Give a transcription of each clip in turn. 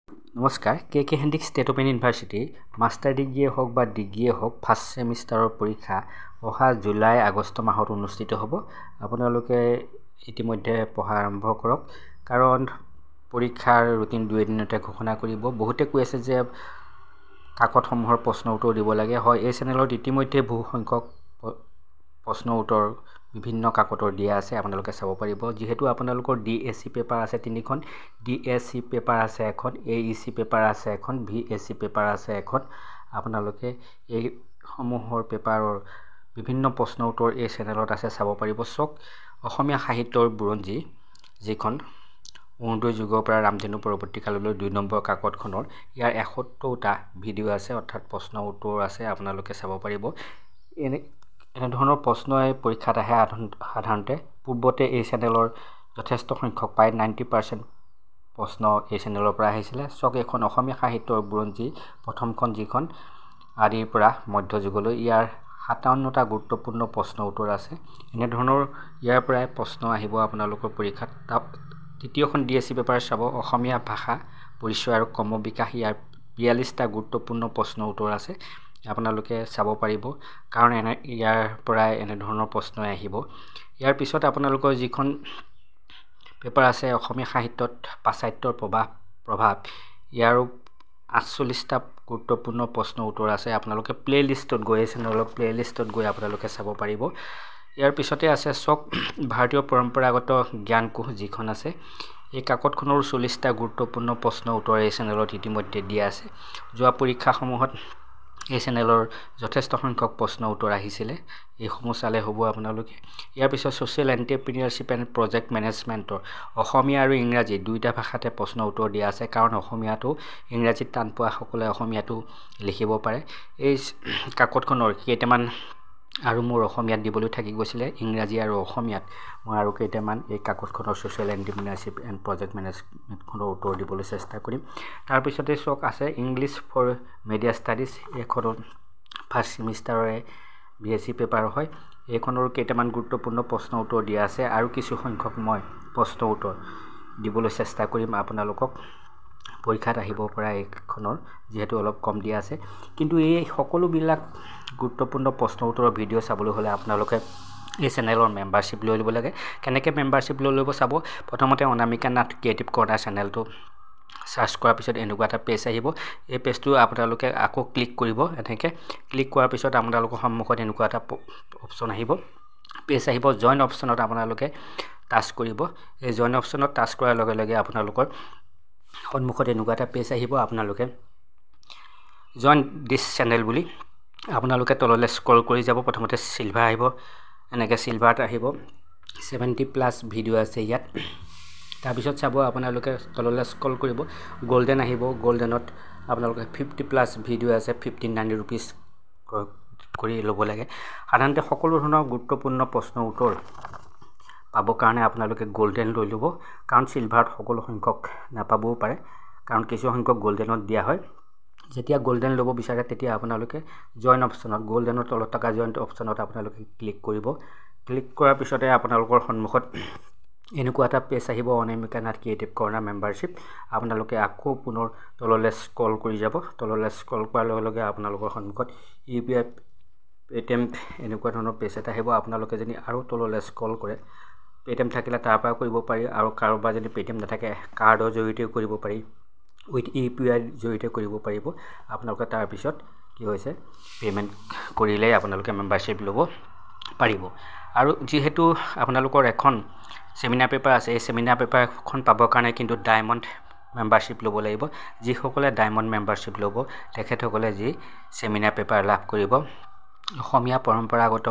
নমস্কাৰ, কে Handique state open ইউনিভাৰ্চিটিৰ master ডিগ্ৰীয়ে হওক বা ডিগ্ৰীয়ে হওক ফাৰ্ষ্ট ছেমিষ্টাৰৰ পৰীক্ষা অহা জুলাই আগষ্ট মাহত অনুষ্ঠিত হ'ব। আপোনালোকে ইতিমধ্যে পঢ়া আৰম্ভ কৰক, কাৰণ পৰীক্ষাৰ ৰুটিন 2 এদিনতে ঘোষণা কৰিব। বহুতে কৈ আছে যে কাকতসমূহৰ প্ৰশ্ন উত্তৰ দিব লাগে। হয়, এই চেনেলত ইতিমধ্যে বহু সংখ্যক প্ৰশ্ন উত্তৰ বিভিন্ন কাকতৰ দিয়া আছে, আপোনালোকে চাব পাৰিব। যিহেতু আপোনালোকৰ DAC পেপাৰ আছে 3খন, DAC পেপাৰ আছে এখন, AEC পেপাৰ আছে এখন, VAC পেপাৰ আছে এখন। আপোনালোকে এইসমূহৰ পেপাৰৰ বিভিন্ন প্ৰশ্ন উত্তৰ এই চেনেলত আছে, চাব পাৰিব। চাওক, অসমীয়া সাহিত্যৰ বুৰঞ্জী যিখন অৰুণোদয় যুগৰ পৰা ৰামধেনু পৰৱৰ্তী কাললৈ 2 নম্বৰ কাকতখনৰ ইয়াৰ 71টা ভিডিঅ' আছে, অৰ্থাৎ প্ৰশ্ন উত্তৰ আছে, আপোনালোকে চাব পাৰিব। এনেধৰণৰ প্ৰশ্নই পৰীক্ষাত আহে সাধাৰণতে। পূৰ্বতে এই চেনেলৰ যথেষ্ট সংখ্যক প্ৰায় 90% প্ৰশ্ন এই চেনেলৰ পৰা আহিছিলে। চাওক, এখন অসমীয়া সাহিত্যৰ বুৰঞ্জী প্ৰথমখন যিখন আদিৰ পৰা মধ্যযুগলৈ, ইয়াৰ 57টা গুৰুত্বপূৰ্ণ প্ৰশ্ন উত্তৰ আছে। এনেধৰণৰ ইয়াৰ পৰাই প্ৰশ্ন আহিব আপোনালোকৰ পৰীক্ষাত। তৃতীয়খন DAC পেপাৰ চাব, অসমীয়া ভাষা পৰিচয় আৰু ক্ৰমবিকাশ, ইয়াৰ 42টা গুৰুত্বপূৰ্ণ প্ৰশ্ন উত্তৰ আছে, আপোনালোকে চাব পাৰিব, কাৰণ ইয়াৰ পৰাই এনেধৰণৰ প্ৰশ্নই আহিব। ইয়াৰ পিছত আপোনালোকৰ যিখন পেপাৰ আছে অসমীয়া সাহিত্যত পাশ্চাত্যৰ প্ৰভাৱ, ইয়াৰো 48টা গুৰুত্বপূৰ্ণ প্ৰশ্ন উত্তৰ আছে। আপোনালোকে প্লেলিষ্টত গৈ এই চেনেলৰ প্লেলিষ্টত গৈ আপোনালোকে চাব পাৰিব। ইয়াৰ পিছতে আছে চাওক, ভাৰতীয় পৰম্পৰাগত জ্ঞানকোষ যিখন আছে, এই কাকতখনৰ 40টা গুৰুত্বপূৰ্ণ প্ৰশ্ন উত্তৰ এই চেনেলত ইতিমধ্যে দিয়া আছে। যোৱা পৰীক্ষাসমূহত এই চেনেলৰ যথেষ্ট সংখ্যক প্ৰশ্ন উত্তৰ আহিছিলে, এইসমূহ চালে হ'ব আপোনালোকে। ইয়াৰ পিছত ছ'চিয়েল এণ্টাৰপ্ৰিনিয়ৰশ্বিপ এণ্ড প্ৰজেক্ট মেনেজমেণ্টৰ অসমীয়া আৰু ইংৰাজী 2টা ভাষাতে প্ৰশ্ন উত্তৰ দিয়া আছে, কাৰণ অসমীয়াটো ইংৰাজীত টান পোৱাসকলে অসমীয়াটো লিখিব পাৰে। এই কাকতখনৰ কেইটামান আৰু মোৰ অসমীয়াত দিবলৈ থাকি গৈছিলে, ইংৰাজী আৰু অসমীয়াত মই আৰু কেইটামান এই কাকতখনৰ ছ'চিয়েল এণ্টাৰপ্ৰিনিয়ৰশ্বিপ এণ্ড প্ৰজেক্ট মেনেজমেণ্টখনৰ উত্তৰ দিবলৈ চেষ্টা কৰিম। তাৰপিছতে চাওক আছে ইংলিছ ফৰ মিডিয়া ষ্টাডিজ, এইখনৰ ফাৰ্ষ্ট ছেমিষ্টাৰৰে BAC পেপাৰ হয়। এইখনৰ কেইটামান গুৰুত্বপূৰ্ণ প্ৰশ্ন উত্তৰ দিয়া আছে, আৰু কিছু সংখ্যক মই প্ৰশ্ন উত্তৰ দিবলৈ চেষ্টা কৰিম আপোনালোকক। পৰীক্ষাত আহিব পৰা এইখনৰ যিহেতু অলপ কম দিয়া আছে, কিন্তু এই সকলোবিলাক গুৰুত্বপূৰ্ণ প্ৰশ্ন উত্তৰৰ ভিডিঅ' চাবলৈ হ'লে আপোনালোকে এই চেনেলৰ মেম্বাৰশ্বিপ লৈ ল'ব লাগে। কেনেকৈ মেম্বাৰশ্বিপ লৈ ল'ব চাব, প্ৰথমতে অনামিকা নাথ ক্ৰিয়েটিভ কৰ্ণাৰ চেনেলটো চাৰ্চ কৰাৰ পিছত এনেকুৱা এটা পেজ আহিব। এই পেজটো আপোনালোকে আকৌ ক্লিক কৰিব। এনেকৈ ক্লিক কৰাৰ পিছত আপোনালোকৰ সন্মুখত এনেকুৱা এটা অপশ্যন আহিব, পেজ আহিব। জইন অপশ্যনত আপোনালোকে টাচ কৰিব। এই জইন অপশ্যনত টাচ কৰাৰ লগে লগে আপোনালোকৰ সন্মুখত এনেকুৱা এটা পেজ আহিব। আপোনালোকে জইন দিছ চেনেল বুলি আপোনালোকে তললৈ স্ক্ৰল কৰি যাব। প্ৰথমতে চিলভাৰ আহিব, এনেকৈ চিলভাৰত আহিব, 70+ ভিডিঅ' আছে ইয়াত। তাৰপিছত চাব আপোনালোকে তললৈ স্ক্ৰল কৰিব, গল্ডেন আহিব। গল্ডেনত আপোনালোকে 50+ ভিডিঅ' আছে, 1590 ৰুপিজ কৰি ল'ব লাগে। সাধাৰণতে সকলো ধৰণৰ গুৰুত্বপূৰ্ণ প্ৰশ্ন উত্তৰ পাবৰ কাৰণে আপোনালোকে গল্ডেন লৈ ল'ব, কাৰণ চিলভাৰত সকলো সংখ্যক নাপাবও পাৰে, কাৰণ কিছু সংখ্যক গল্ডেনত দিয়া হয়। যেতিয়া গল্ডেন ল'ব বিচাৰে তেতিয়া আপোনালোকে জইন অপশ্যনত, গল্ডেনৰ তলত থকা জইন অপশ্যনত আপোনালোকে ক্লিক কৰিব। ক্লিক কৰাৰ পিছতে আপোনালোকৰ সন্মুখত এনেকুৱা এটা পেজ আহিব, Anamika Nath creative corner membership. আপোনালোকে আকৌ পুনৰ তললৈ স্ক্ৰল কৰি যাব। তললৈ স্ক্ৰল কৰাৰ লগে লগে আপোনালোকৰ সন্মুখত UPI, পে'টিএম এনেকুৱা ধৰণৰ পেজ এটা আহিব। আপোনালোকে যদি আৰু তললৈ স্ক্ৰল কৰে, পে'টিএম থাকিলে তাৰ পৰা কৰিব পাৰি, আৰু কাৰোবাৰ যদি পে'টিএম নাথাকে কাৰ্ডৰ জৰিয়তেও কৰিব পাৰি, উইথ UPI জৰিয়তে কৰিব পাৰিব। আপোনালোকে তাৰপিছত কি হৈছে, পে'মেণ্ট কৰিলেই আপোনালোকে মেম্বাৰশ্বিপ ল'ব পাৰিব। আৰু যিহেতু আপোনালোকৰ এখন ছেমিনাৰ পেপাৰ আছে, এই ছেমিনাৰ পেপাৰখন পাবৰ কাৰণে কিন্তু ডায়মণ্ড মেম্বাৰশ্বিপ ল'ব লাগিব। যিসকলে ডায়মণ্ড মেম্বাৰশ্বিপ ল'ব তেখেতসকলে যি ছেমিনাৰ পেপাৰ লাভ কৰিব, অসমীয়া পৰম্পৰাগত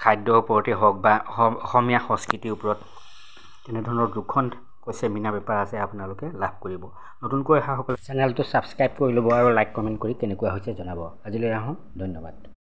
খাদ্যৰ ওপৰতে হওক বা অসমীয়া সংস্কৃতিৰ ওপৰত তেনেধৰণৰ 2খনকৈ ছেমিনাৰ পেপাৰ আছে, আপোনালোকে লাভ কৰিব। নতুনকৈ অহাসকলে চেনেলটো ছাবস্ক্ৰাইব কৰি ল'ব আৰু লাইক কমেণ্ট কৰি কেনেকুৱা হৈছে জনাব। আজিলৈ আহোঁ, ধন্যবাদ।